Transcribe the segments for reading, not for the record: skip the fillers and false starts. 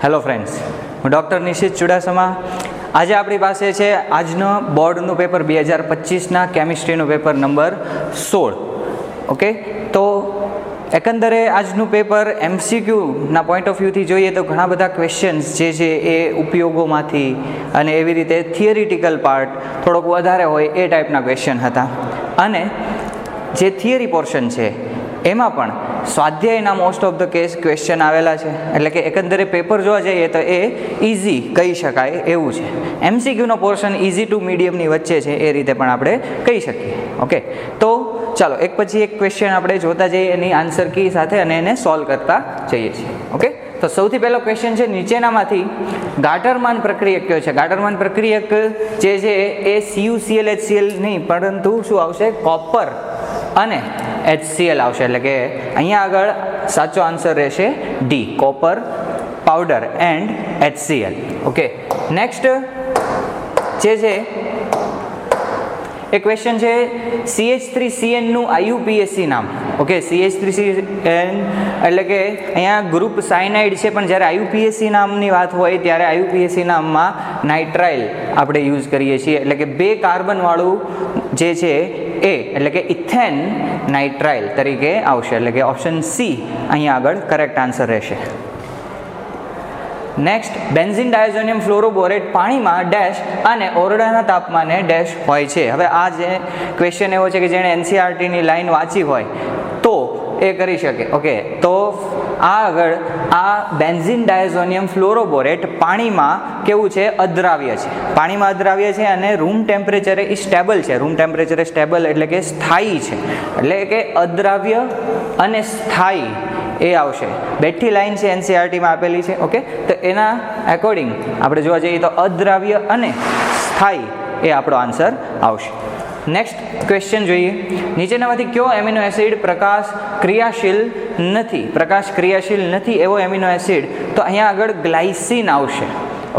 Hello friends, હું doctor Nishit Chudasama. આજે આપણી પાસે છે આજનો બોર્ડનું પેપર 2025ના કેમિસ્ટ્રીનું પેપર નંબર 16. ઓકે, તો એકંદરે આજનું પેપર MCQના પોઈન્ટ ઓફ વ્યૂથી જોઈએ તો ઘણા બધા ક્વેશ્ચન્સ જે છે એ ઉપયોગોમાંથી અને એવી રીતે થિયરિટિકલ પાર્ટ થોડોક વધારે હોય એ ટાઈપના ક્વેશ્ચન હતા. અને જે થિયરી પોર્શન છે એમાં પણ સ્વાધ્યાયના most of the case question આવેલા છે. એટલે કે એકંદરે પેપર જોવા જઈએ તો એ ઇઝી કહી શકાય એવું છે. MCQનો પોર્શન ઇઝી ટુ મીડિયમની વચ્ચે છે એ રીતે પણ આપણે કહી શકીએ. ઓકે, તો ચાલો એક પછી એક ક્વેશ્ચન આપણે જોતા જઈએ એની આન્સર કી સાથે અને એને સોલ્વ કરતા જઈએ છીએ. ઓકે, તો સૌથી પહેલો ક્વેશ્ચન છે નીચેનામાંથી ગાટરમાન પ્રક્રિયક કયો છે. ગાટરમાન પ્રક્રિયક જે છે એ CuCl HCl નહીં પરંતુ શું આવશે, કોપર અને HCl આવશે. એટલે કે અહીંયા આગળ સાચો આન્સર રહેશે D, copper powder and HCl. Okay, next જે છે એ ક્વેશ્ચન છે CH3CNનું IUPAC નામ. ઓકે, CH3CN એટલે કે અહીંયા ગ્રુપ સાયનાઇડ છે, પણ જ્યારે IUPAC નામની વાત હોય ત્યારે IUPAC નામમાં નાઇટ્રાઇલ આપણે યુઝ કરીએ છીએ. એટલે કે 2 કાર્બનવાળું જે છે એ એટલે કે ઇથેન નાઇટ્રાઇલ તરીકે આવશે. એટલે કે ઓપ્શન સી અહીંયા આગળ કરેક્ટ આન્સર રહેશે. નેક્સ્ટ, બેન્ઝીન ડાયઝોનિયમ ફ્લોરોબોરેટ પાણીમાં ડેશ અને ઓરડાના તાપમાને ડેશ હોય છે. હવે આ જે ક્વેશ્ચન એવો છે કે જેણે NCERTની લાઈન વાંચી હોય તો એ કરી શકે. ઓકે, તો આ આગળ આ બેન્ઝીન ડાયઝોનિયમ ફ્લોરોબોરેટ પાણીમાં કેવું છે, અદ્રાવ્ય છે. પાણીમાં અદ્રાવ્ય છે અને રૂમ ટેમ્પરેચરે એ સ્ટેબલ છે. રૂમ ટેમ્પરેચરે સ્ટેબલ એટલે કે સ્થાયી છે. એટલે કે અદ્રાવ્ય અને સ્થાયી એ આવશે. બેઠી લાઈન છે NCERTમાં આપેલી છે. ઓકે, તો એના એકોર્ડિંગ આપણે જોવા જઈએ તો અદ્રાવ્ય અને સ્થાયી એ આપણો આન્સર આવશે. નેક્સ્ટ ક્વેશ્ચન જોઈએ, નીચેનામાંથી કયો એમિનો એસિડ પ્રકાશ ક્રિયાશીલ નથી. પ્રકાશ ક્રિયાશીલ નથી એવો એમિનો એસિડ તો અહીંયા આગળ ગ્લાયસિન આવશે.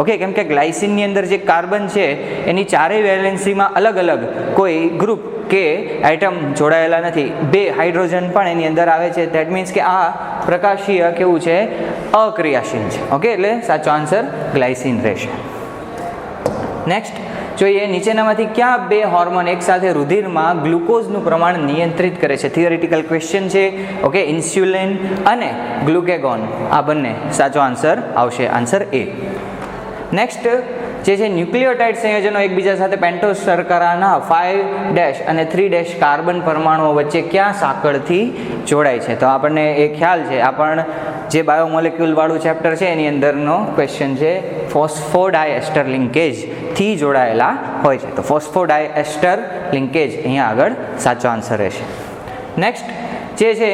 ઓકે, કેમ કે ગ્લાયસિનની અંદર જે કાર્બન છે એની ચારેય વેલેન્સીમાં અલગ અલગ કોઈ ગ્રુપ કે આઇટમ જોડાયેલા નથી. 2 હાઇડ્રોજન પણ એની અંદર આવે છે. દેટ મીન્સ કે આ પ્રકાશીય કેવું છે, અક્રિયાશીલ છે. ઓકે, એટલે સાચો આન્સર ગ્લાયસિન રહેશે. નેક્સ્ટ જોઈએ, નીચેનામાંથી ક્યાં 2 હોર્મોન એકસાથે રુધિરમાં ગ્લુકોઝનું પ્રમાણ નિયંત્રિત કરે છે. થિયરિટિકલ ક્વેશ્ચન છે. ઓકે, ઇન્સ્યુલિન અને ગ્લુકેગોન આ બંને સાચો આન્સર આવશે, આન્સર એ. નેક્સ્ટ જે છે ન્યુક્લિયોટાઇડ સંયોજનો એકબીજા સાથે પેન્ટોઝ શર્કરાના 5' અને 3' કાર્બન પરમાણુઓ વચ્ચે ક્યાં સાંકળથી જોડાય છે. તો આપણને એ ખ્યાલ છે, આ પણ જે બાયોમોલેક્યુલ વાળું ચેપ્ટર છે એની અંદરનો ક્વેશ્ચન છે. ફોસ્ફોડાયએસ્ટર લિંકેજથી જોડાયેલા હોય છે. તો ફોસ્ફોડાયએસ્ટર લિંકેજ અહીંયા આગળ સાચો આન્સર રહેશે. નેક્સ્ટ જે છે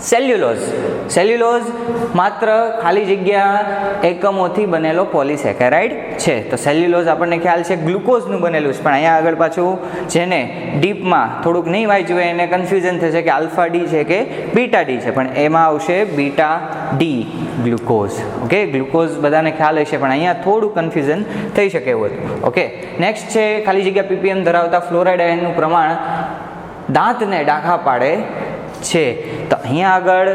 સેલ્યુલોઝ. સેલ્યુલોઝ માત્ર ખાલી જગ્યા એકમોથી બનેલો પોલિસેકેરાઇડ છે. તો સેલ્યુલોઝ આપણને ખ્યાલ છે ગ્લુકોઝનું બનેલું છે, પણ અહીંયા આગળ પાછું જેને ડીપમાં થોડુંક નહીં વાંચ્યું હોય એને કન્ફ્યુઝન થશે કે આલ્ફા ડી છે કે બીટા ડી છે, પણ એમાં આવશે beta D glucose. Okay, glucose બધાને ખ્યાલ હશે પણ અહીંયા થોડું કન્ફ્યુઝન થઈ શકે એવું હતું. ઓકે, નેક્સ્ટ છે ખાલી જગ્યા ppm ધરાવતા ફ્લોરાઇડ આયનનું પ્રમાણ દાંતને ડાઘા પાડે છે. તો અહીંયા આગળ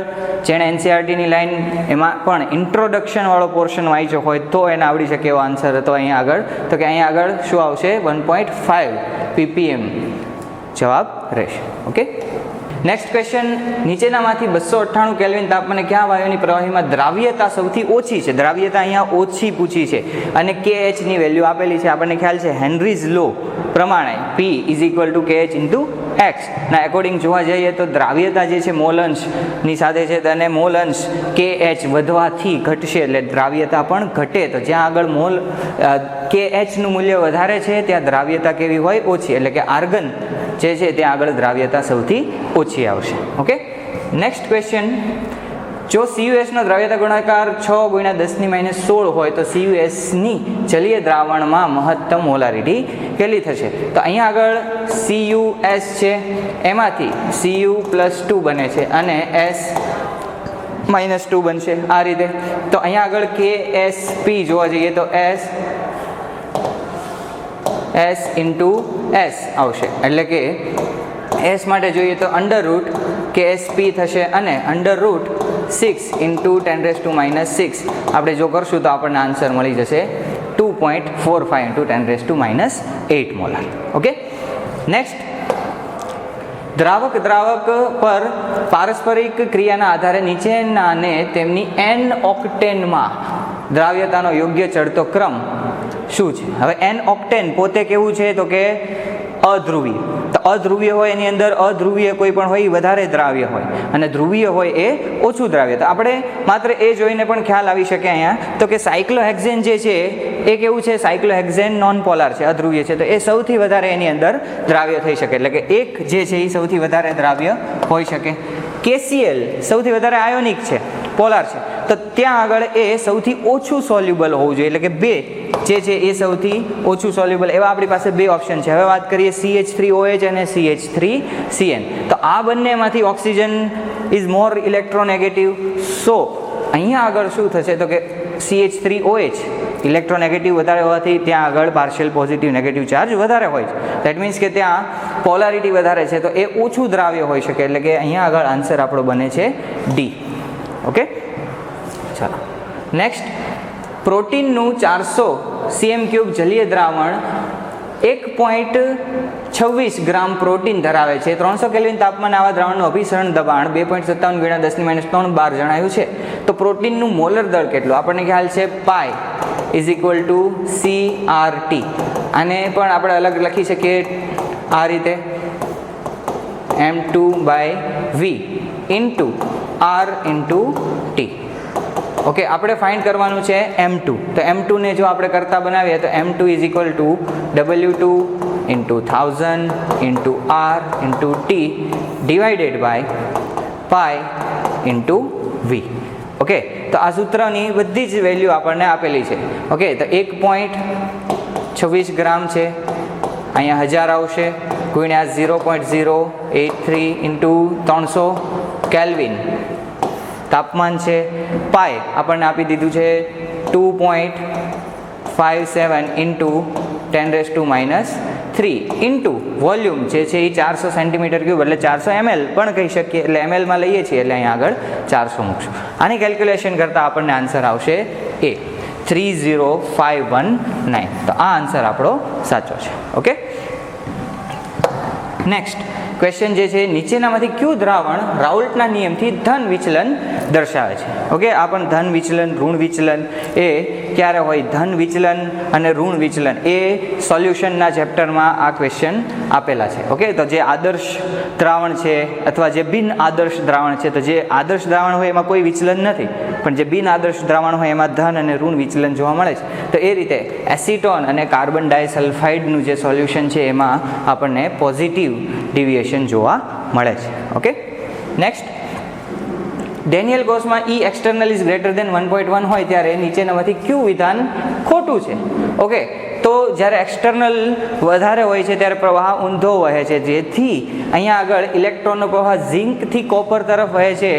જેણે NCERTની લાઈન એમાં પણ ઇન્ટ્રોડક્શન વાળો પોર્શન વાંચ્યો હોય તો એને આવડી શકે એવો આન્સર હતો અહીંયા આગળ. તો કે અહીંયા આગળ શું આવશે, 1.5 ppm જવાબ રહેશે. ઓકે, નેક્સ્ટ ક્વેશ્ચન, નીચેનામાંથી 298 કેલ્વિન તાપમાને કયા વાયુની પ્રવાહીમાં દ્રાવ્યતા સૌથી ઓછી છે. દ્રાવ્યતા અહીંયા ઓછી પૂછી છે અને KHની વેલ્યુ આપેલી છે. આપણને ખ્યાલ છે હેનરીઝ લો પ્રમાણે P = KH × X ના એકોર્ડિંગ જોવા જઈએ તો દ્રાવ્યતા જે છે મોલ અંશની સાથે છે અને મોલ અંશ KH વધવાથી ઘટશે એટલે દ્રાવ્યતા પણ ઘટે. તો જ્યાં આગળ મોલ KHનું મૂલ્ય વધારે છે ત્યાં દ્રાવ્યતા કેવી હોય, ઓછી. એટલે કે આર્ગન જે છે ત્યાં આગળ દ્રાવ્યતા સૌથી ઓછી આવશે. ઓકે, નેક્સ્ટ ક્વેશ્ચન, જો CuSનો દ્રાવ્યતા ગુણાકાર 6 × 10⁻16 હોય તો CuSની જલીય દ્રાવણમાં મહત્તમ મોલારિટી કેટલી થશે. તો અહીંયા આગળ CuS છે એમાંથી Cu+2 બને છે અને S-2 બનશે આ રીતે. તો અહીંયા આગળ KSP જોવા જઈએ તો S × S આવશે. એટલે કે S માટે જોઈએ તો √ KSP થશે અને √ 6 ઇન્ટુ 10⁻⁻6 આપણે જો કરશું તો આપણને આન્સર મળી જશે 2.45 ઇન્ટુ 10⁻8 મોલાર. ઓકે, નેક્સ્ટ, દ્રાવક પર પારસ્પરિક ક્રિયાના આધારે નીચેનાને તેમની n ઓક્ટેનમાં દ્રાવ્યતાનો યોગ્ય ચડતો ક્રમ શું છે? હવે n ઓક્ટેન પોતે કેવું છે તો કે અધ્રુવીય. તો અધ્રુવીય હોય એની અંદર અધ્રુવીય કોઈ પણ હોય એ વધારે દ્રાવ્ય હોય અને ધ્રુવીય હોય એ ઓછું દ્રાવ્ય. તો આપણે માત્ર એ જોઈને પણ ખ્યાલ આવી શકે અહીંયા તો કે સાયક્લોહેક્ઝેન જે છે એ કેવું છે? સાયક્લોહેક્ઝેન નોન પોલાર છે, અધ્રુવીય છે, તો એ સૌથી વધારે એની અંદર દ્રાવ્ય થઈ શકે, એટલે કે એક જે છે એ સૌથી વધારે દ્રાવ્ય હોઈ શકે. KCl સૌથી વધારે આયોનિક છે, પોલાર છે, તો ત્યાં આગળ એ સૌથી ઓછું સોલ્યુબલ હોવું જોઈએ, એટલે કે 2 જે છે એ સૌથી ઓછું સોલ્યુબલ. એવા આપણી પાસે 2 ઓપ્શન છે. હવે વાત કરીએ CH3OH અને CH3CN. તો આ બંનેમાંથી ઓક્સિજન ઇઝ મોર ઇલેક્ટ્રોનેગેટિવ. સો અહીંયા આગળ શું થશે તો કે CH3OH ઇલેક્ટ્રોનેગેટિવ વધારે હોવાથી ત્યાં આગળ પાર્શિયલ પોઝિટિવ નેગેટિવ ચાર્જ વધારે હોય છે. દેટ મીન્સ કે ત્યાં પોલારિટી વધારે છે, તો એ ઓછું દ્રાવ્ય હોઈ શકે, એટલે કે અહીંયા આગળ આન્સર આપણો બને છે D. ઓકે, ચાલો નેક્સ્ટ, પ્રોટીનનું 400 cm³ જલીય દ્રાવણ 1.26 ગ્રામ પ્રોટીન ધરાવે છે. 300 કેલ્વિન તાપમાને આવા દ્રાવણનું અભિસરણ દબાણ 2.57 × 10⁻³ બાર જણાયું છે. તો પ્રોટીનનું મોલર દળ કેટલું? આપણને ખ્યાલ છે પાઈ = CRT. આને પણ આપણે અલગ લખી શકીએ આ રીતે, m2/v × r × t. ઓકે, આપણે ફાઇન્ડ કરવાનું છે m2. તો m2 ને જો આપણે કરતા બનાવીએ તો m2 = W2 × 1000 × r × t divided by pi × v. Okay, તો આ સૂત્રની બધી જ વેલ્યુ આપણને આપેલી છે. ઓકે, તો 1.26 ગ્રામ છે, અહીંયા 1000 આવશે, ગુણ્યા 0.083 × 300 કેલ્વિન તાપમાન છે, પાઈ આપણને આપી દીધું છે 2.57 × 10⁻³ ઇન્ટુ વોલ્યુમ જે છે એ 400 cm³ એટલે 400 ml પણ કહી શકીએ, એટલે mlમાં લઈએ છીએ એટલે અહીંયા આગળ 400 મૂકશું. આની કેલ્ક્યુલેશન કરતાં આપણને આન્સર આવશે એ 30519. તો આ આન્સર આપણો સાચો છે. ઓકે, નેક્સ્ટ ક્વેશ્ચન જે છે, નીચેનામાંથી કયું દ્રાવણ રાઉલ્ટના નિયમથી ધન વિચલન દર્શાવે છે? ઓકે, આ પણ ધન વિચલન, ઋણ વિચલન એ ક્યારે હોય? ધન વિચલન અને ઋણ વિચલન એ સોલ્યુશનના ચેપ્ટરમાં આ ક્વેશ્ચન આપેલા છે. ઓકે, તો જે આદર્શ દ્રાવણ છે અથવા જે બિન આદર્શ દ્રાવણ છે, તો જે આદર્શ દ્રાવણ હોય એમાં કોઈ વિચલન નથી, પણ જે બિન આદર્શ દ્રાવણ હોય એમાં ધન અને ઋણ વિચલન જોવા મળે છે. તો એ રીતે એસિટોન અને કાર્બન ડાયસલ્ફાઇડનું જે સોલ્યુશન છે એમાં આપણને પોઝિટિવ ડિવિએશન જોવા મળે છે. ઓકે, નેક્સ્ટ, ડેનિયલ ગોસમાં E external is greater than 1.1 હોય ત્યારે નીચેનામાંથી કયું વિધાન ખોટું છે? ઓકે, તો જ્યારે એક્સટર્નલ વધારે હોય છે ત્યારે પ્રવાહ ઊંધો વહે છે, જેથી અહીંયા આગળ ઇલેક્ટ્રોનનો પ્રવાહ ઝિંકથી કોપર તરફ વહે છે,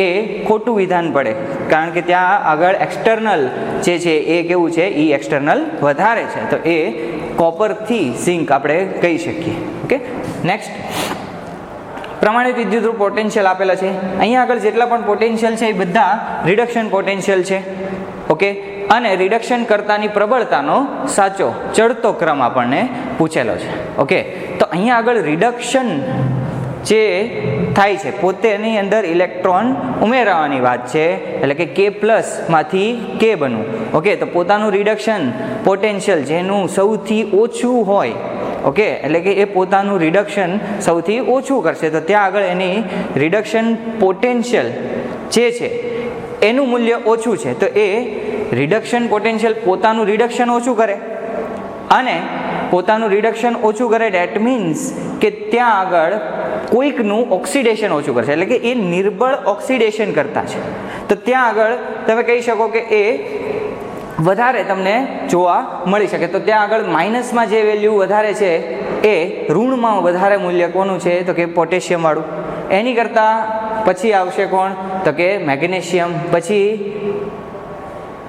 એ ખોટું વિધાન પડે, કારણ કે ત્યાં આગળ એક્સટર્નલ જે છે એ કેવું છે? E એક્સટર્નલ વધારે છે, તો એ કોપરથી ઝિંક આપણે કહી શકીએ. ઓકે, નેક્સ્ટ, પ્રમાણિત વિદ્યુતરૂપ પોટેન્શિયલ આપેલા છે. અહીંયા આગળ જેટલા પણ પોટેન્શિયલ છે એ બધા રિડક્શન પોટેન્શિયલ છે. ઓકે, અને રિડક્શન કરતાની પ્રબળતાનો સાચો ચડતો ક્રમ આપણને પૂછેલો છે. ઓકે, તો અહીંયા આગળ રિડક્શન જે થાય છે પોતેની અંદર ઇલેક્ટ્રોન ઉમેરવાની વાત છે, એટલે કે K+ માંથી K બનવું. ઓકે, તો પોતાનું રિડક્શન પોટેન્શિયલ જેનું સૌથી ઓછું હોય, ઓકે, એટલે કે એ પોતાનું રિડક્શન સૌથી ઓછું કરશે, તો ત્યાં આગળ એની રિડક્શન પોટેન્શિયલ જે છે એનું મૂલ્ય ઓછું છે, તો એ રિડક્શન પોટેન્શિયલ પોતાનું રિડક્શન ઓછું કરે અને પોતાનું રિડક્શન ઓછું કરે, ડેટ મીન્સ કે ત્યાં આગળ કોઈકનું ઓક્સિડેશન ઓછું કરશે, એટલે કે એ નિર્બળ ઓક્સિડેશન કરતા છે, તો ત્યાં આગળ તમે કહી શકો કે એ વધારે તમને જોવા મળી શકે. તો ત્યાં આગળ માઇનસમાં જે વેલ્યુ વધારે છે એ ઋણમાં વધારે મૂલ્ય કોનું છે? તો કે પોટેશિયમ વાળું. એની કરતાં પછી આવશે કોણ? તો કે મેગ્નેશિયમ, પછી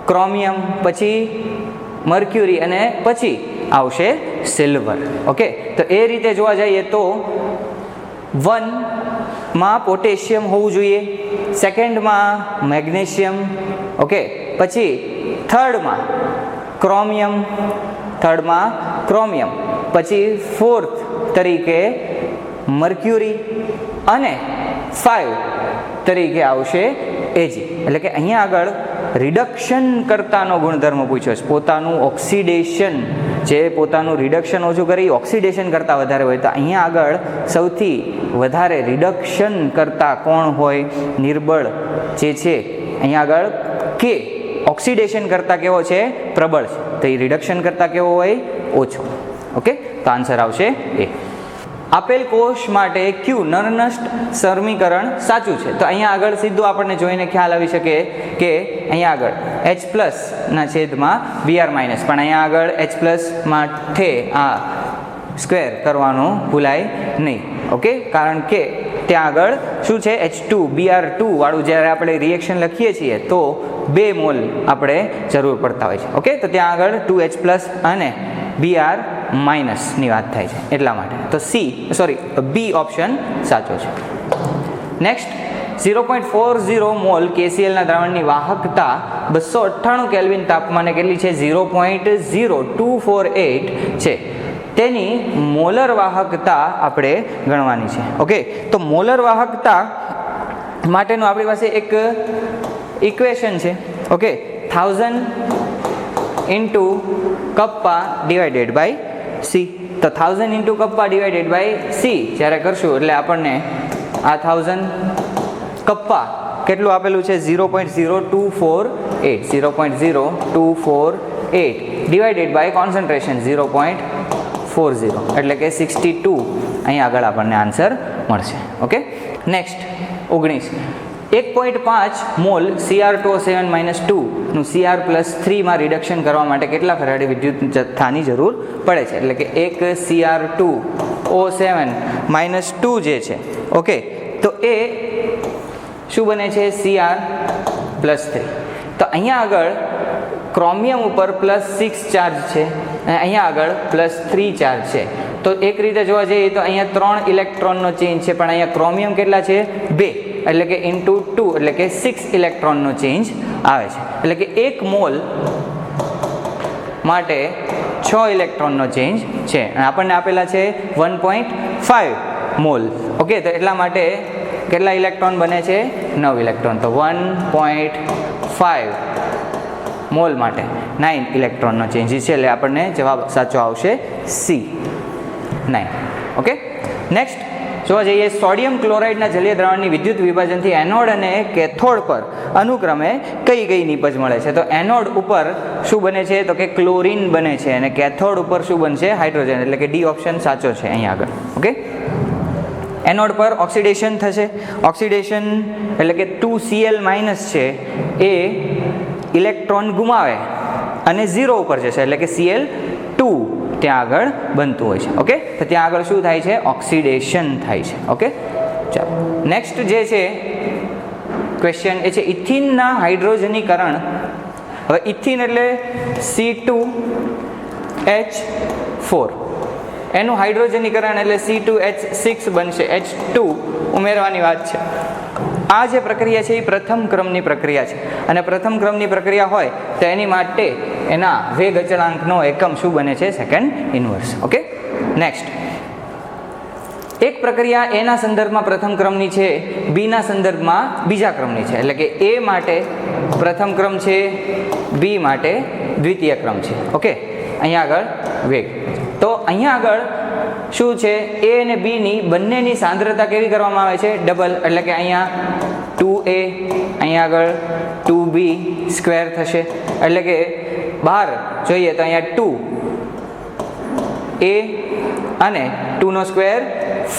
ક્રોમિયમ, પછી મર્ક્યુરી અને પછી આવશે સિલ્વર. ઓકે, તો એ રીતે જોવા જઈએ તો 1 માં પોટેશિયમ હોવું જોઈએ, સેકન્ડમાં મેગ્નેશિયમ, ઓકે, પછી થર્ડમાં ક્રોમિયમ, પછી ફોર્થ તરીકે મર્ક્યુરી અને 5 તરીકે આવશે એજી. એટલે કે અહીંયા આગળ રિડક્શન કરતાનો ગુણધર્મ પૂછ્યો છે. પોતાનું ઓક્સિડેશન, જે પોતાનું રિડક્શન ઓછું કરી ઓક્સિડેશન કરતાં વધારે હોય, તો અહીંયા આગળ સૌથી વધારે રિડક્શન કરતા કોણ હોય? નિર્બળ જે છે અહીંયા આગળ કે ઓક્સિડેશન કરતાં કેવો છે? પ્રબળ છે. તો એ રિડક્શન કરતાં કેવો હોય? ઓછો. ઓકે, તો આન્સર આવશે એ. આપેલ કોષ માટે ક્યુ નરનષ્ટ સમીકરણ સાચું છે. તો અહીંયા આગળ સીધું આપણને જોઈને ખ્યાલ આવી શકે કે અહીંયા આગળ H+ ના છેદમાં Br-, પણ અહીંયા આગળ H+ માટે આ સ્ક્વેર કરવાનું ભૂલાય નહીં. ઓકે, કારણ કે ત્યાં આગળ શું છે? H2Br2 વાળું જ્યારે આપણે રિએક્શન લખીએ છીએ તો 2 મોલ આપણે જરૂર પડતા હોય છે. ઓકે, તો ત્યાં આગળ 2H+ અને Br- ની વાત થાય છે, એટલા માટે. તો બી ઓપ્શન સાચો છે. નેક્સ્ટ, 0.40 મોલ KClના દ્રાવણની વાહકતા 298 કેલ્વિન તાપમાને કેટલી છે? 0.0248 છે. તેની મોલર વાહકતા આપણે ગણવાની છે. ઓકે, તો મોલર વાહકતા માટેનું આપણી પાસે એક ઇક્વેશન છે. Okay, 1000 into kappa divided by c. તો 1000 into kappa divided by c જ્યારે કરશું એટલે આપણને આ 1000 કપ્પા કેટલું આપેલું છે? 0.0248 ડિવાઇડેડ બાય કોન્સન્ટ્રેશન 0.40 એટલે કે 62 અહીં આગળ આપણને આન્સર મળશે. ઓકે, નેક્સ્ટ 19, 1.5 મોલ Cr2O7-2 નું Cr+3 રિડક્શન કરવા માટે કેટલા ફેરાડે વિદ્યુત જથ્થાની જરૂર પડે છે? એટલે કે એક Cr2O7-2 જે છે, ઓકે, તો એ શું બને છે? Cr+3. તો અહીંયા આગળ ક્રોમિયમ ઉપર +6 ચાર્જ છે અને અહીંયા આગળ +3 ચાર્જ છે. તો એક રીતે જોવા જઈએ તો અહીંયા 3 ઇલેક્ટ્રોનનો ચેન્જ છે, પણ અહીંયા ક્રોમિયમ કેટલા છે? 2, એટલે કે ઇન્ટુ 2 એટલે કે 6 ઇલેક્ટ્રોનનો ચેન્જ આવે છે. એટલે કે 1 મોલ માટે 6 ઇલેક્ટ્રોનનો ચેન્જ છે અને આપણને આપેલા છે 1.5 મોલ. ઓકે, તો એટલા માટે કેટલા ઇલેક્ટ્રોન બને છે? 9 ઇલેક્ટ્રોન. તો 1.5 મોલ માટે 9 ઇલેક્ટ્રોનનો ચેન્જ છે, એટલે આપણને જવાબ સાચો આવશે સી, 9. ઓકે, નેક્સ્ટ જોવા જઈએ, સોડિયમ ક્લોરાઇડના જલીય દ્રાવણની વિદ્યુત વિભાજનથી એનોડ અને કેથોડ પર અનુક્રમે કઈ નિપજ મળે છે? તો એનોડ ઉપર શું બને છે? તો કે ક્લોરીન બને છે અને કેથોડ ઉપર શું બનશે? હાઇડ્રોજન. એટલે કે ડી ઓપ્શન સાચો છે અહીં આગળ. ઓકે, એનોડ પર ઓક્સિડેશન થશે. ઓક્સિડેશન એટલે કે 2Cl- છે એ ઇલેક્ટ્રોન ગુમાવે અને 0 ઉપર જશે, એટલે કે Cl2 ત્યાં આગળ બનતું હોય છે. ઓકે, તો ત્યાં આગળ શું થાય છે? ઓક્સિડેશન થાય છે. ઓકે, ચાલો નેક્સ્ટ જે છે ક્વેશ્ચન એ છે ઇથિનના હાઇડ્રોજનીકરણ. હવે ઇથિન એટલે C2H4, એનું હાઇડ્રોજનીકરણ એટલે C2H6 બનશે. H2 ઉમેરવાની વાત છે. આ જે પ્રક્રિયા છે એ પ્રથમ ક્રમની પ્રક્રિયા છે અને પ્રથમ ક્રમની પ્રક્રિયા હોય તો એની માટે એના વેગ અચળાંકનો એકમ શું બને છે? Second inverse. ઓકે, નેક્સ્ટ, એક પ્રક્રિયા એના સંદર્ભમાં પ્રથમ ક્રમની છે, બીના સંદર્ભમાં બીજા ક્રમની છે. એટલે કે એ માટે પ્રથમ ક્રમ છે, બી માટે દ્વિતીય ક્રમ છે. ઓકે, અહીંયા આગળ વેગ. તો અહીંયા આગળ શું છે? એ અને બીની બંનેની સાંદ્રતા કેવી કરવામાં આવે છે? ડબલ. એટલે કે અહીંયા 2a, અહીંયા આગળ 2b સ્ક્વેર થશે. એટલે કે બહાર જોઈએ તો અહીંયા 2a અને 2 નો સ્ક્વેર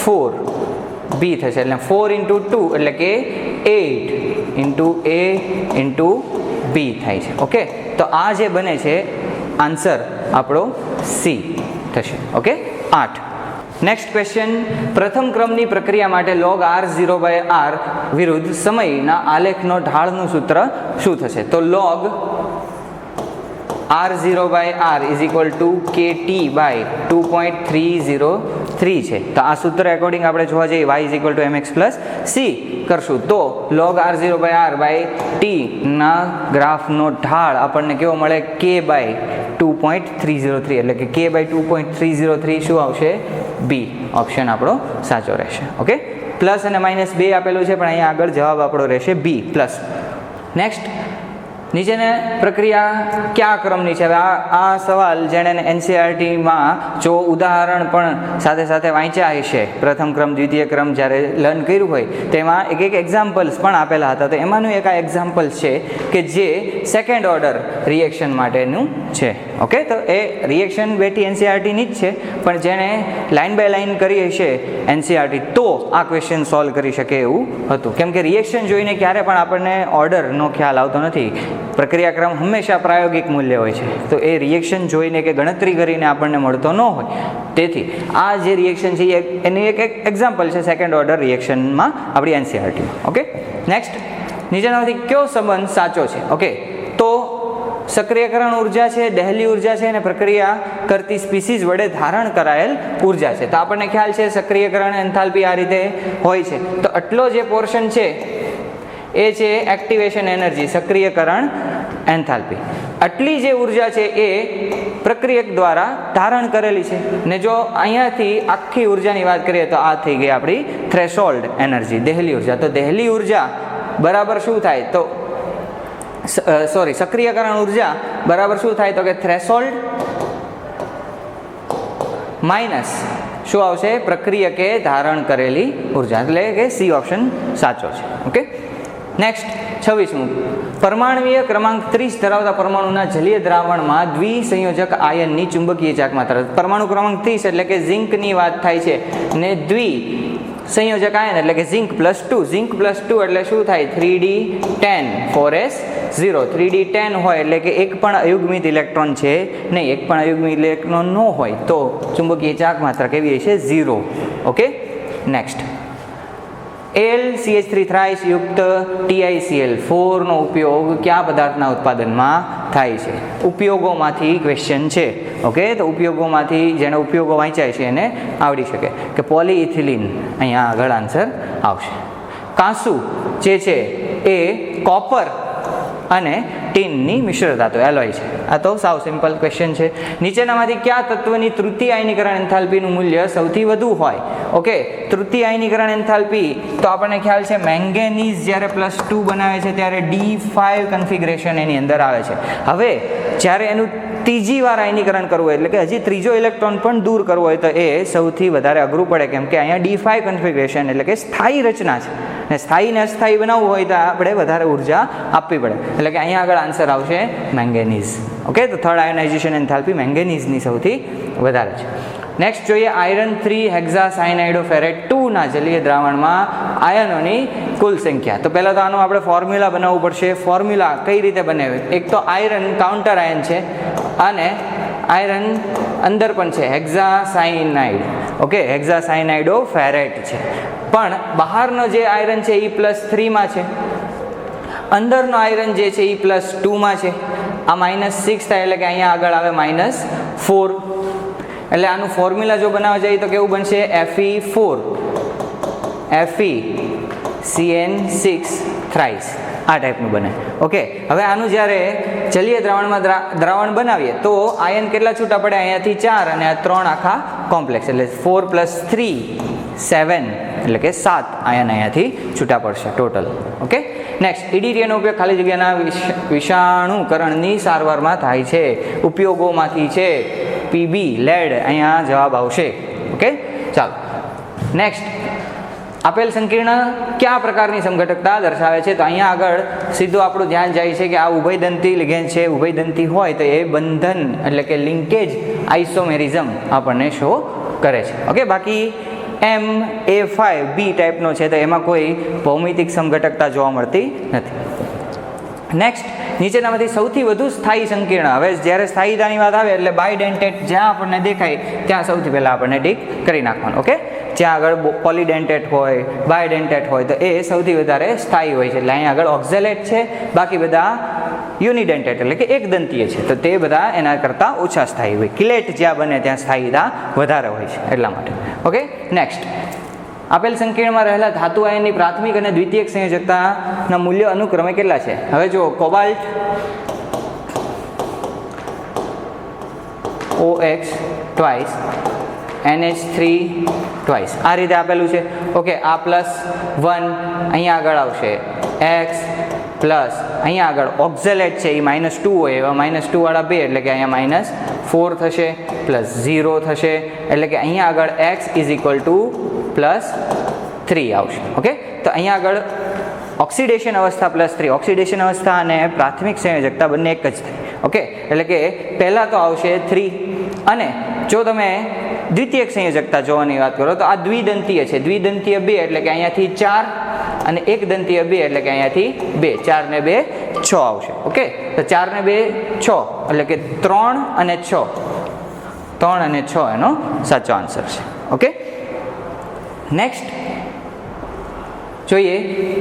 4b થશે. એટલે 4 × 2 એટલે કે 8 × a × b થાય છે. ઓકે, તો આ જે બને છે આન્સર આપણો સી થશે. ઓકે, 8. નેક્સ્ટ ક્વેશ્ચન, પ્રથમ ક્રમની પ્રક્રિયા માટે log R0/R વિરુદ્ધ સમયના આલેખનો ઢાળનું સૂત્ર શું થશે? તો log R0/R is equal to KT/2.303 છે. તો આ સૂત્ર એકોર્ડિંગ આપણે જોવા જઈએ y is equal to mx plus c કરશું તો log R0/R/t ના ગ્રાફનો ઢાળ આપણને કેવો મળે K/2.303 એટલે કે K/2.303 શું આવશે બી ઓપ્શન આપણો સાચો રહેશે. ઓકે, પ્લસ અને માઇનસ બે આપેલું છે પણ અહીંયા આગળ જવાબ આપણો રહેશે બી પ્લસ. નેક્સ્ટ, નીચેની પ્રક્રિયા કયા ક્રમની છે? હવે આ સવાલ જેણે એનસીઆરટીમાં જો ઉદાહરણ પણ સાથે સાથે વાંચ્યા હશે, પ્રથમ ક્રમ દ્વિતીય ક્રમ જ્યારે લર્ન કર્યું હોય તેમાં એક એક્ઝામ્પલ્સ પણ આપેલા હતા. તો એમાંનું એક આ એક્ઝામ્પલ છે કે જે સેકન્ડ ઓર્ડર રિએક્શન માટેનું છે. ઓકે, તો એ રિએક્શન બેટી એનસીઆરટીની જ છે પણ જેણે લાઇન બાય લાઇન કરી હશે એનસીઆરટી તો આ ક્વેશ્ચન સોલ્વ કરી શકે એવું હતું. કેમ કે રિએક્શન જોઈને ક્યારે પણ આપણને ઓર્ડરનો ખ્યાલ આવતો નથી. પ્રક્રિયાક્રમ હંમેશા પ્રાયોગિક મૂલ્ય હોય છે. તો એ રિએક્શન જોઈને કે ગણતરી કરીને આપણને મળતો ન હોય. તેથી આ જે રિએક્શન છે એની એક એક્ઝામ્પલ છે સેકન્ડ ઓર્ડર રિએક્શનમાં આપણી એનસીઆરટીમાં. ઓકે, નેક્સ્ટ, નીચેનામાંથી કયો સંબંધ સાચો છે? ઓકે, તો સક્રિયકરણ ઉર્જા છે, દહેલી ઉર્જા છે અને પ્રક્રિયા કરતી સ્પીસીઝ વડે ધારણ કરાયેલ ઉર્જા છે. તો આપણને ખ્યાલ છે સક્રિયકરણ એન્થાલ્પી આ રીતે હોય છે. તો આટલો જે પોર્શન છે એ છે એક્ટિવેશન એનર્જી, સક્રિયકરણ એન્થાલ્પી. આટલી જે ઉર્જા છે એ પ્રક્રિયક દ્વારા ધારણ કરેલી છે. ને જો અહીંયાથી આખી ઉર્જાની વાત કરીએ તો આ થઈ ગઈ આપણી થ્રેશોલ્ડ એનર્જી, દહેલી ઉર્જા. તો દહેલી ઉર્જા બરાબર શું થાય? તો સક્રિયકરણ ઉર્જા બરાબર શું થાય? તો કે થ્રેશોલ્ડ માઇનસ શું આવશે? પ્રક્રિયકે ધારણ કરેલી ઉર્જા, એટલે કે સી ઓપ્શન સાચો છે. ઓકે, નેક્સ્ટ 26મું, પરમાણુય ક્રમાંક 30 ધરાવતા પરમાણુના જલીય દ્રાવણમાં દ્વિસંયોજક આયનની ચુંબકીય ચાક માત્રા. પરમાણુ ક્રમાંક 30 એટલે કે ઝિંકની વાત થાય છે ને સંયોજક આયન એટલે કે ઝિંક +2. ઝિંક +2 એટલે શું થાય? 3D10 4s0. 3D10 હોય એટલે કે એક પણ અયુગ્મિત ઇલેક્ટ્રોન છે નહીં, એક પણ અયુગ્મિત ઇલેક્ટ્રોન ન હોય તો ચુંબકીય ચાક માત્રા કેવી હશે? 0. ઓકે, નેક્સ્ટ, AlCH3 થ્રાઇસ યુક્ત TiCl4 નો ઉપયોગ કયા પદાર્થના ઉત્પાદનમાં થાય છે? ઉપયોગોમાંથી ક્વેશ્ચન છે. ઓકે, તો ઉપયોગોમાંથી જેને ઉપયોગો વાંચ્યા છે એને આવડી શકે કે પોલીઇથિલિન અહીંયા આગળ આન્સર આવશે. કાંસુ જે છે એ કોપર અને ટીનની મિશ્ર ધાતુ એલોય છે. આ તો સાવ સિમ્પલ ક્વેશ્ચન છે. નીચેનામાંથી કયા તત્વની તૃતીય આયનીકરણ એન્થાલ્પીનું મૂલ્ય સૌથી વધુ હોય? ઓકે, તૃતીય આયનીકરણ એન્થાલ્પી તો આપણને ખ્યાલ છે મેંગેનીઝ જ્યારે +2 બનાવે છે ત્યારે D5 કન્ફિગરેશન એની અંદર આવે છે. હવે જ્યારે એનું ત્રીજી વાર આયનીકરણ કરવું હોય એટલે કે હજી ત્રીજો ઇલેક્ટ્રોન પણ દૂર કરવો હોય તો એ સૌથી વધારે અઘરું પડે. કેમ કે અહીંયા D5 કન્ફિગરેશન એટલે કે સ્થાયી રચના છે ને સ્થાયીને અસ્થાયી બનાવવું હોય તો આપણે વધારે ઉર્જા આપવી પડે. એટલે કે અહીંયા આગળ આન્સર આવશે મેંગેનીઝ. ઓકે, તો થર્ડ આયોનાઇઝેશન એન્થાલ્પી મેંગેનીઝની સૌથી વધારે છે. નેક્સ્ટ જોઈએ, આયરન 3 હેક્ઝાસાયનાઇડોફેરેટ 2 ના જલીય દ્રાવણમાં આયનોની કુલ સંખ્યા. તો પહેલાં તો આનું આપણે ફોર્મ્યુલા બનાવવું પડશે. ફોર્મ્યુલા કઈ રીતે બનાવે? એક તો આયરન કાઉન્ટર આયન છે અને આયરન અંદર પણ છે હેક્ઝાસાયનાઇડ. ઓકે, હેક્ઝાસાયનાઇડોફેરેટ છે પણ બહારનો જે આયરન છે એ +3 છે, અંદરનો આયરન જે છે એ +2 છે. આ -6 થાય એટલે કે અહીંયા આગળ આવે -4. એટલે આનું ફોર્મ્યુલા જો બનાવવા જઈએ તો કેવું બનશે? Fe4 FeCN6 થ્રાઇસ આ ટાઈપનું બને. ઓકે, હવે આનું જ્યારે જલીય દ્રાવણમાં દ્રાવણ બનાવીએ તો આયન કેટલા છૂટા પડે? અહીંયાથી 4 અને આ 3 આખા કોમ્પ્લેક્સ એટલે 4 + 3 7 એટલે કે 7 આયન અહીંયાથી છૂટા પડશે ટોટલ. ઓકે, નેક્સ્ટ, EDTA નો ઉપયોગ ખાલી જગ્યાના વિષાણુકરણની સારવારમાં થાય છે. ઉપયોગોમાંથી છે PB લેડ અહીંયા જવાબ આવશે. ઓકે, ચાલો નેક્સ્ટ, આપેલ સંકીર્ણ કયા પ્રકારની સમઘટકતા દર્શાવે છે? તો અહીંયા આગળ સીધું આપણું ધ્યાન જાય છે કે આ ઉભયદંતી લિગેન્ડ છે. ઉભયદંતી હોય તો એ બંધન એટલે કે લિંકેજ આઇસોમેરિઝમ આપણને શો કરે છે. ઓકે, બાકી MA5B ટાઈપનો છે તો એમાં કોઈ ભૌમિતિક સમઘટકતા જોવા મળતી નથી. નેક્સ્ટ, નીચેનામાંથી સૌથી વધુ સ્થાયી સંકીર્ણ. હવે જ્યારે સ્થાયીતાની વાત આવે એટલે બાયડેન્ટેટ જ્યાં આપણને દેખાય ત્યાં સૌથી પહેલાં આપણને ટીક કરી નાખવાનું. ઓકે, જ્યાં આગળ પોલીડેન્ટેટ હોય, બાયડેન્ટેટ હોય તો એ સૌથી વધારે સ્થાયી હોય છે. એટલે અહીંયા આગળ ઓક્ઝેલેટ છે, બાકી બધા યુનિડેન્ટેડ એટલે કે એક દંતીય છે, તો તે બધા એના કરતાં ઓછા સ્થાયી હોય. કિલેટ જ્યાં બને ત્યાં સ્થાયીતા વધારે હોય છે એટલા માટે. Okay, next. આપેલ સંકીર્ણમાં રહેલા ધાતુ આયનની પ્રાથમિક અને દ્વિતીયક સંયોજકતાના મૂલ્યો અનુક્રમે કેટલા છે? હવે જો cobalt OX twice, NH3 twice, આ રીતે આપેલું છે. ઓકે, આ +1 અહીંયા આગળ આવશે, X પ્લસ અહીંયા આગળ ઓક્ઝેલેટ છે એ -2 હોય, એવા -2 વાળા 2 એટલે કે અહીંયા -4 થશે, +0 થશે એટલે કે અહીંયા આગળ X +3 આવશે. ઓકે, તો અહીંયા આગળ ઓક્સિડેશન અવસ્થા +3, ઓક્સિડેશન અવસ્થા અને પ્રાથમિક સંયોજકતા બંને એક જ થાય. ઓકે, એટલે કે પહેલાં તો આવશે 3, અને જો તમે દ્વિતીયક સંયોજકતા જોવાની વાત કરો તો આ દ્વિદંતીય છે, દ્વિદંતીય 2 એટલે કે અહીંયાથી 4 અને એક દંતીય 2 એટલે કે અહીંયાથી 2, 4 ને 2 6 આવશે. ઓકે, તો 4 ને 2 6 એટલે કે 3 અને 6, 3 અને 6 એનો સાચો આન્સર છે. ઓકે, નેક્સ્ટ જોઈએ,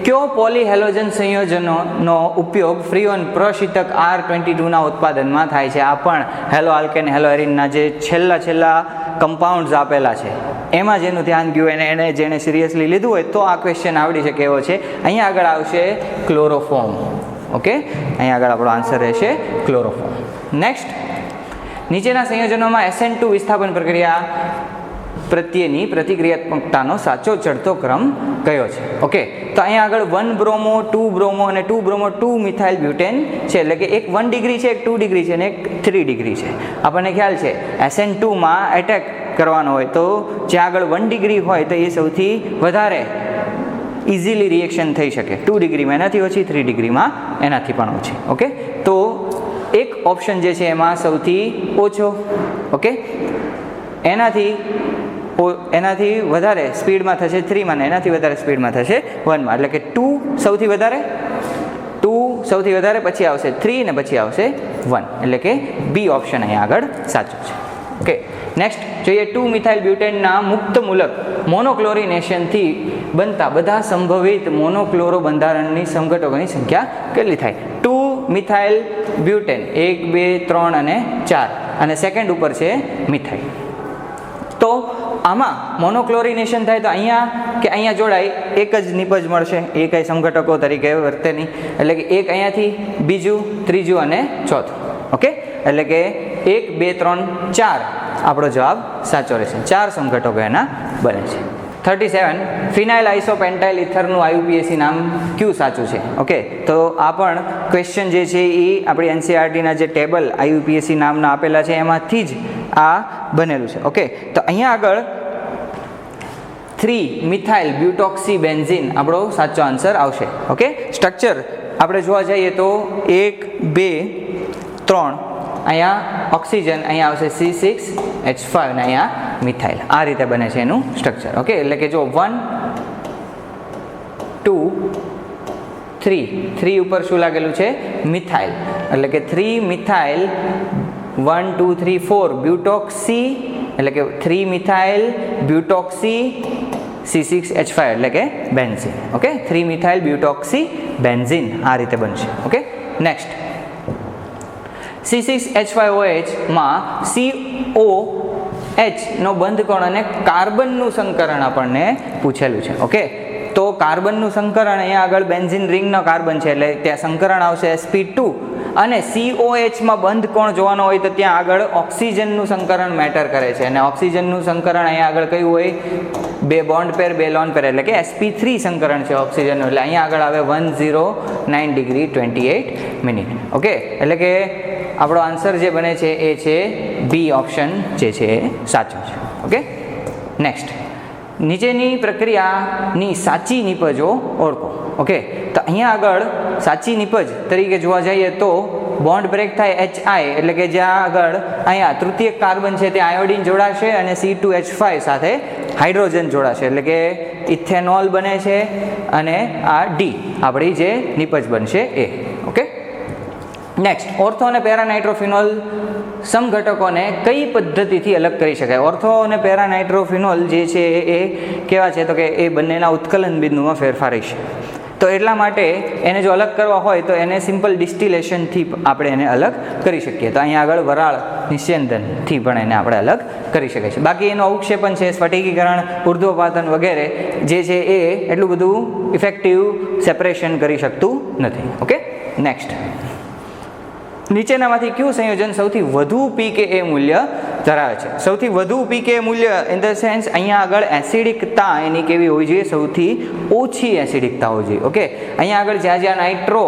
કયો પોલીહેલોજન સંયોજનોનો ઉપયોગ ફ્રીઓન પ્રશીતક R22ના ઉત્પાદનમાં થાય છે? આ પણ હેલો આલ્કેન હેલો એરિનના જે છેલ્લા કમ્પાઉન્ડ્સ આપેલા છે એમાં જેનું ધ્યાન ગયું એને જેણે સિરિયસલી લીધું હોય તો આ ક્વેશ્ચન આવડી શકે એવો છે. અહીંયા આગળ આવશે ક્લોરોફોર્મ. ઓકે, અહીંયા આગળ આપણો આન્સર રહેશે ક્લોરોફોર્મ. નેક્સ્ટ, નીચેના સંયોજનોમાં SN2 વિસ્થાપન પ્રક્રિયા પ્રત્યેની પ્રતિક્રિયાત્મકતાનો સાચો ચડતો ક્રમ કયો છે? ઓકે, તો અહીંયા આગળ 1 બ્રોમો 2 બ્રોમો અને 2 બ્રોમો 2 મિથાઇલ બ્યુટેન છે, એટલે કે એક 1 ડિગ્રી છે, એક 2 ડિગ્રી છે અને એક 3 ડિગ્રી છે. આપણને ખ્યાલ છે SN2માં એટેક કરવાનો હોય તો જ્યાં આગળ 1 ડિગ્રી હોય તો એ સૌથી વધારે ઇઝીલી રિએક્શન થઈ શકે. 2 ડિગ્રીમાં એનાથી ઓછી, 3 ડિગ્રીમાં એનાથી પણ ઓછી. ઓકે, તો એક ઓપ્શન જે છે એમાં સૌથી ઓછો, ઓકે, એનાથી વધારે સ્પીડમાં થશે 3માં, એનાથી વધારે સ્પીડમાં થશે 1માં, એટલે કે 2 સૌથી વધારે, પછી આવશે 3 ને પછી આવશે 1, એટલે કે બી ઓપ્શન અહીંયા આગળ સાચો છે. ઓકે, નેક્સ્ટ જોઈએ, 2 મિથાઇલ બ્યુટેનના મુક્ત મૂલક મોનોક્લોરિનેશનથી બનતા બધા સંભવિત મોનોક્લોરો બંધારણની સમઘટકોની સંખ્યા કેટલી થાય? 2 મિથાઇલ બ્યુટેન 1 2 3 અને 4, અને સેકન્ડ ઉપર છે મિથાઇલ. તો આમાં મોનોક્લોરિનેશન થાય તો અહીંયા જોડાય એક જ નિપજ મળશે, એ કંઈ સમઘટકો તરીકે વર્તે નહીં, એટલે કે એક અહીંયાથી, બીજું, ત્રીજું અને ચોથું. ઓકે, એટલે કે 1 2 3 4 આપણો જવાબ સાચો રહેશે. 4 સમઘટકો એના બને છે. 37, ફિનાઇલ આઇસોપેન્ટાઇલ ઇથરનું IUPAC નામ કયું સાચું છે? ઓકે, તો આ પણ ક્વેશ્ચન જે છે એ આપણી NCERTના જે ટેબલ IUPAC નામના આપેલા છે એમાંથી જ આ બનેલું છે. ઓકે, તો અહીંયા આગળ 3 મિથાઇલ બ્યુટોક્સી બેન્ઝીન આપણો સાચો આન્સર આવશે. ઓકે, સ્ટ્રક્ચર આપણે જોવા જઈએ તો 1 2 3, અહીંયા ઓક્સિજન, અહીંયા આવશે C6H5 અને અહીંયા મિથાઇલ. આ રીતે બને છે એનું સ્ટ્રક્ચર. ઓકે, એટલે કે જો 1 2 3 ઉપર શું લાગેલું છે? મિથાઇલ, એટલે કે 3 મિથાઇલ 1 2 3 4 બ્યુટોક્સી, એટલે કે 3 મિથાઇલ બ્યુટોક્સી C6H5 એટલે કે બેન્ઝીન. ઓકે, 3 મિથાઇલ બ્યુટોક્સી બેન્ઝીન આ રીતે બનશે. ઓકે, નેક્સ્ટ, C6H5OH માં COH નો બંધ કોણ અને કાર્બનનું સંકરણ આપણને પૂછેલું છે. ઓકે, તો કાર્બનનું સંકરણ અહીંયા આગળ બેન્ઝીન રિંગનો કાર્બન છે એટલે ત્યાં સંકરણ આવશે sp2, અને COHમાં બંધ કોણ જોવાનો હોય તો ત્યાં આગળ ઓક્સિજનનું સંકરણ મેટર કરે છે, અને ઓક્સિજનનું સંકરણ અહીંયા આગળ કયું હોય? 2 બોન્ડ પેર 2 લોન પેર, એટલે કે sp3 સંકરણ છે ઓક્સિજનનું, એટલે અહીંયા આગળ આવે 109 ડિગ્રી 28 મિનિટ. ઓકે, એટલે કે આપણો આન્સર જે બને છે એ છે બી ઓપ્શન જે છે એ સાચો છે. ઓકે, નેક્સ્ટ, નીચેની પ્રક્રિયાની સાચી નિપજો ઓળખો. ઓકે, તો અહીંયા આગળ સાચી નિપજ તરીકે જોવા જઈએ તો બોન્ડ બ્રેક થાય HI, એટલે કે જ્યાં આગળ અહીંયા તૃતીયક કાર્બન છે તે આયોડિન જોડાશે અને C2H5 સાથે હાઇડ્રોજન જોડાશે, એટલે કે ઇથેનોલ બને છે, અને આ ડી આપણી જે નિપજ બનશે એ. ઓકે, નેક્સ્ટ, ઓર્થો અને પેરાનાઇટ્રોફિનોલ સમઘટકોને કઈ પદ્ધતિથી અલગ કરી શકાય? ઓર્થો અને પેરાનાઇટ્રોફિનોલ જે છે એ કેવા છે તો કે એ બંનેના ઉત્કલન બિંદુમાં ફેરફાર હશે. તો એટલા માટે એને જો અલગ કરવા હોય તો એને સિમ્પલ ડિસ્ટિલેશનથી આપણે એને અલગ કરી શકીએ. તો અહીંયા આગળ વરાળ નિસ્યંદનથી પણ એને આપણે અલગ કરી શકીએ છીએ. બાકી એનું અવક્ષેપણ છે, સ્ફટિકીકરણ, ઉર્ધ્વપાતન વગેરે જે છે એ એટલું બધું ઇફેક્ટિવ સેપરેશન કરી શકતું નથી. Okay, next. નીચેનામાંથી કયું સંયોજન સૌથી વધુ pKa મૂલ્ય ધરાવે છે? સૌથી વધુ pKa મૂલ્ય ઇન ધ સેન્સ અહીંયા આગળ એસિડિકતા એની કેવી હોવી જોઈએ? સૌથી ઓછી એસિડિકતા હોવી જોઈએ. ઓકે, અહીંયા આગળ જ્યાં જ્યાં નાઇટ્રો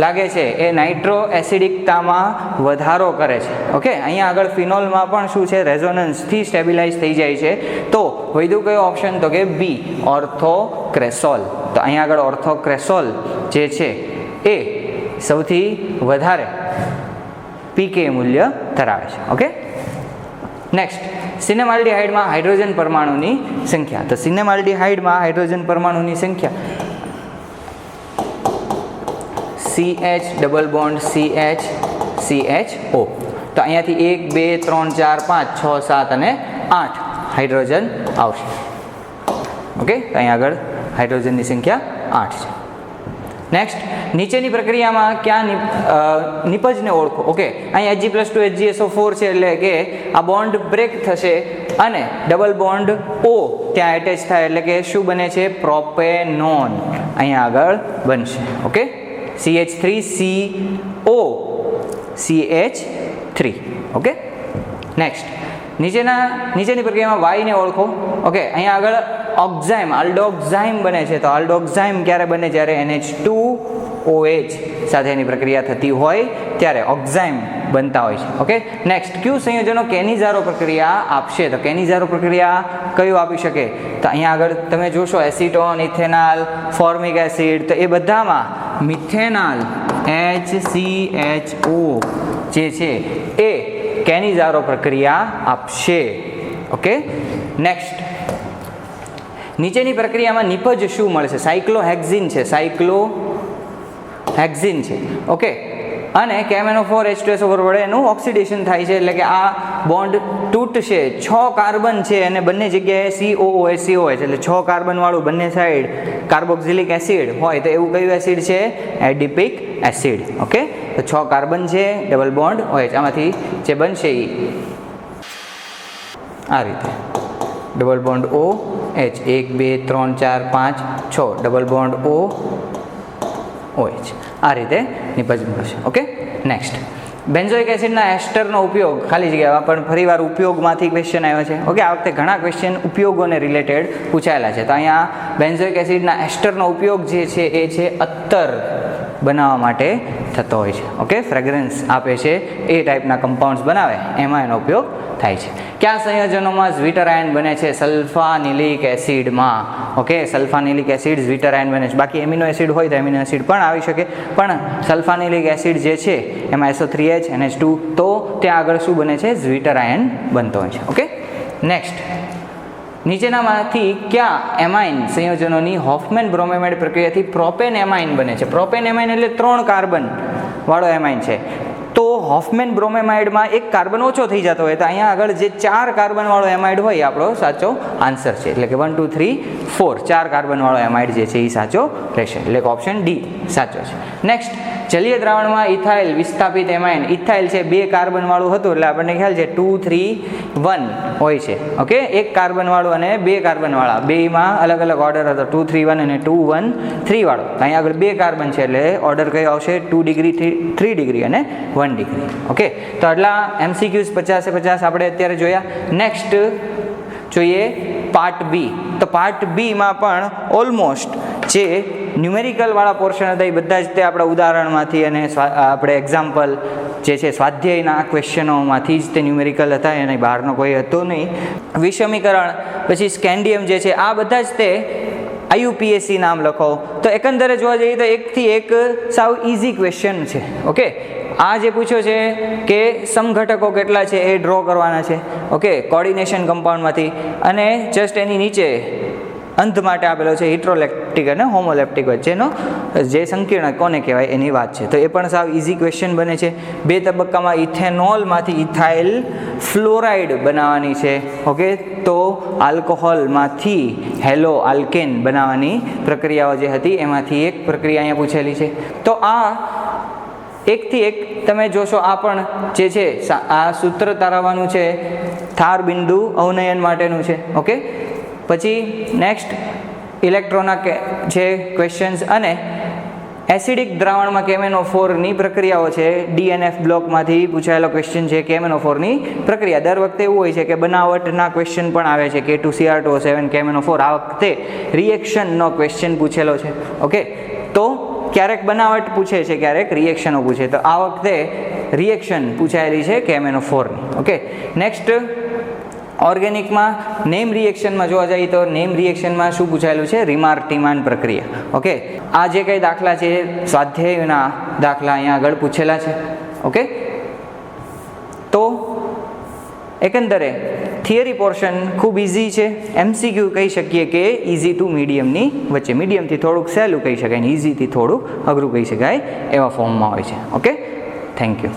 લાગે છે એ નાઇટ્રો એસિડિકતામાં વધારો કરે છે. ઓકે, અહીંયા આગળ ફિનોલમાં પણ શું છે? રેઝોનન્સથી સ્ટેબિલાઇઝ થઈ જાય છે. તો વધુ કયો ઓપ્શન? તો કે બી, ઓર્થોક્રેસોલ. તો અહીંયા આગળ ઓર્થોક્રેસોલ જે છે એ સૌથી વધારે pKa મૂલ્ય ધરાવે છે. Okay, next. સિનેમાલ્ડિહાઇડમાં હાઇડ્રોજન પરમાણુની સંખ્યા. તો સિનેમાલ્ડિહાઇડમાં હાઇડ્રોજન પરમાણુની સંખ્યા CH double bond CH CHO. તો અહીંયાથી 1 2 3 4 5 6 7 અને 8 હાઇડ્રોજન આવશે. ઓકે, તો અહીંયા આગળ હાઇડ્રોજનની સંખ્યા 8 છે. નેક્સ્ટ. નીચેની પ્રક્રિયામાં ક્યાં નિપજને ઓળખો? ઓકે, અહીં Hg+2 HgSO4 છે એટલે કે આ બોન્ડ બ્રેક થશે અને ડબલ બોન્ડ O ત્યાં એટેચ થાય એટલે કે શું બને છે? પ્રોપેનોન અહીંયા આગળ બનશે. Okay, CH3CO CH3. Okay, next. નીચેની પ્રક્રિયામાં Y ને ઓળખો. ઓકે, અહીંયા આગળ ઓક્ઝાઇમ, આલ્ડોક્ઝાઇમ બને છે. તો આલ્ડોક્ઝાઇમ ક્યારે બને? જ્યારે NH2OH સાથે એની પ્રક્રિયા થતી હોય ત્યારે ઓક્ઝાઇમ બનતા હોય છે. Okay, next. કયું સંયોજનો કેનિઝારો પ્રક્રિયા આપશે? તો કેનિઝારો પ્રક્રિયા કયું આપી શકે? તો અહીંયા આગળ તમે જોશો એસિટોન, ઇથેનાલ, ફોર્મિક એસિડ. તો એ બધામાં મિથેનાલ HCHO જે છે એ કેનિઝારો પ્રક્રિયા આપશે. Okay, next. નીચેની પ્રક્રિયામાં નિપજ શું મળશે? સાયક્લોહેક્ઝિન છે, સાયક્લોહેક્ઝિન છે. ઓકે, અને KMnO4H2SO4 વડે એનું ઓક્સિડેશન થાય છે એટલે કે આ બોન્ડ તૂટશે. 6 કાર્બન છે અને બંને જગ્યાએ COOH એટલે 6 કાર્બન વાળું બંને સાઈડ કાર્બોક્સિલિક એસિડ હોય તો એવું કયું એસિડ છે? એડિપિક એસિડ. ઓકે, તો 6 કાર્બન છે, ડબલ બોન્ડ OH, આમાંથી જે બનશે એ આ રીતે double bond OH 1 2 3 4 5 6 double bond OH આ રીતે નિપજ મળશે. Okay, next. બેન્ઝોઇક એસિડના એસ્ટરનો ઉપયોગ, ખાલી જગ્યા પણ ફરીવાર ઉપયોગમાંથી ક્વેશ્ચન આવ્યો છે. ઓકે, આ વખતે ઘણા ક્વેશ્ચન ઉપયોગોને રિલેટેડ પૂછાયેલા છે. તો અહીંયા બેન્ઝોઇક એસિડના એસ્ટરનો ઉપયોગ જે છે એ છે અત્તર બનાવવા માટે થતો હોય છે. ઓકે, ફ્રેગ્રન્સ આપે છે એ ટાઈપના કમ્પાઉન્ડ્સ બનાવે એમાં એનો ઉપયોગ થાય છે. કયા સંયોજનોમાં ઝ્વિટર આયન બને છે? સલ્ફાનિલિક એસિડમાં. ઓકે, સલ્ફાનિલિક એસિડ ઝ્વિટર આયન બને છે. બાકી એમિનો એસિડ હોય તો એમિનો એસિડ પણ આવી શકે, પણ સલ્ફાનિલિક એસિડ જે છે એમાં SO3H NH2, તો ત્યાં આગળ શું બને છે? ઝ્વિટર આયન બનતો હોય છે. Okay, next. નીચેનામાંથી કયા એમાઇન સંયોજનોની હોફમેન બ્રોમેમાઇડ પ્રક્રિયાથી પ્રોપેન એમાઇન બને છે? પ્રોપેન એમાઇન એટલે 3 કાર્બન વાળો એમાઇન છે. તો હોફમેન બ્રોમેમાઇડમાં 1 કાર્બન ઓછો થઈ જતો હોય તો અહીંયા આગળ જે 4 કાર્બન વાળો એમાઇડ હોય એ આપણો સાચો આન્સર છે. એટલે કે 1 2 3 4 4 કાર્બન વાળો એમાઇડ જે છે એ સાચો રહેશે. એટલે કે ઓપ્શન ડી સાચો છે. નેક્સ્ટ. જલીય દ્રાવણમાં ઇથાઇલ વિસ્થાપિત એમાઇન. ઇથાઇલ છે 2 કાર્બન વાળું હતું એટલે આપણને ખ્યાલ છે 2 3 1 હોય છે. ઓકે, 1 કાર્બન વાળું અને 2 કાર્બન વાળા બેમાં અલગ અલગ ઓર્ડર હતો, 2 3 1 અને 2 1 3 વાળો. અહીંયા આગળ 2 કાર્બન છે એટલે ઓર્ડર કયો આવશે? 2 ડિગ્રી 3 ડિગ્રી અને 1 ડિગ્રી. ઓકે, તો આટલા MCQs 50 આપણે અત્યારે જોયા. નેક્સ્ટ જોઈએ પાર્ટ બી. તો પાર્ટ બીમાં પણ ઓલમોસ્ટ જે ન્યુમેરિકલ વાળા પોર્શન હતા એ બધા જ તે આપણા ઉદાહરણમાંથી અને આપણે એક્ઝામ્પલ જે છે સ્વાધ્યાયના ક્વેશ્ચનોમાંથી જ તે ન્યુમેરિકલ હતા, એને બહારનો કોઈ હતો નહીં. વિષમીકરણ પછી સ્કેન્ડિયમ જે છે આ બધા જ તે IUPAC નામ લખો. તો એકંદરે જોવા જઈએ તો 1 થી 1 સાવ ઇઝી ક્વેશ્ચન છે. ઓકે, આ જે પૂછ્યો છે કે સમઘટકો કેટલા છે એ ડ્રો કરવાના છે. ઓકે, કોર્ડિનેશન કમ્પાઉન્ડમાંથી, અને જસ્ટ એની નીચે અંધ માટે આપેલો છે હિટ્રોલેપ્ટિક અને હોમોલેપ્ટિક વચ્ચેનો જે સંકીર્ણ કોને કહેવાય એની વાત છે. તો એ પણ સાવ ઇઝી ક્વેશ્ચન બને છે. 2 તબક્કામાં ઇથેનોલમાંથી ઇથાઇલ ફ્લોરાઇડ બનાવવાની છે. ઓકે, તો આલ્કોહોલમાંથી હેલો આલ્કેન બનાવવાની પ્રક્રિયાઓ જે હતી એમાંથી એક પ્રક્રિયા અહીંયા પૂછેલી છે. તો આ એકથી એક તમે જોશો, આ પણ જે છે આ સૂત્ર તારવવાનું છે ધાર બિંદુ અવનયન માટેનું છે. ઓકે, પછી નેક્સ્ટ ઇલેક્ટ્રોના છે ક્વેશ્ચન્સ અને એસિડિક દ્રાવણમાં KMnO4ની પ્રક્રિયાઓ છે. DNF બ્લોકમાંથી પૂછાયેલો ક્વેશ્ચન છે KMnO4ની પ્રક્રિયા. દર વખતે એવું હોય છે કે બનાવટના ક્વેશ્ચન પણ આવે છે K2Cr2O7 KMnO4. આ વખતે રિએક્શનનો ક્વેશ્ચન પૂછેલો છે. ઓકે, તો ક્યારેક બનાવટ પૂછે છે, ક્યારેક રિએક્શનો પૂછે. તો આ વખતે રિએક્શન પૂછાયેલી છે KMnO4ની. ઓકે, નેક્સ્ટ ઓર્ગેનિકમાં નેમ રિએક્શનમાં જોવા જઈએ તો નેમ રિએક્શનમાં શું પૂછાયેલું છે? રિમાર્ટીમાન પ્રક્રિયા. ઓકે, આ જે કંઈ દાખલા છે સ્વાધ્યાયના દાખલા અહીંયા આગળ પૂછેલા છે. ઓકે, તો એકંદરે થિયરી પોર્શન ખૂબ ઇઝી છે. MCQ કહી શકીએ કે ઇઝી ટુ મીડિયમની વચ્ચે, મીડિયમથી થોડુંક સહેલું કહી શકાય ને ઇઝીથી થોડું અઘરું કહી શકાય એવા ફોર્મમાં હોય છે. Okay, thank you.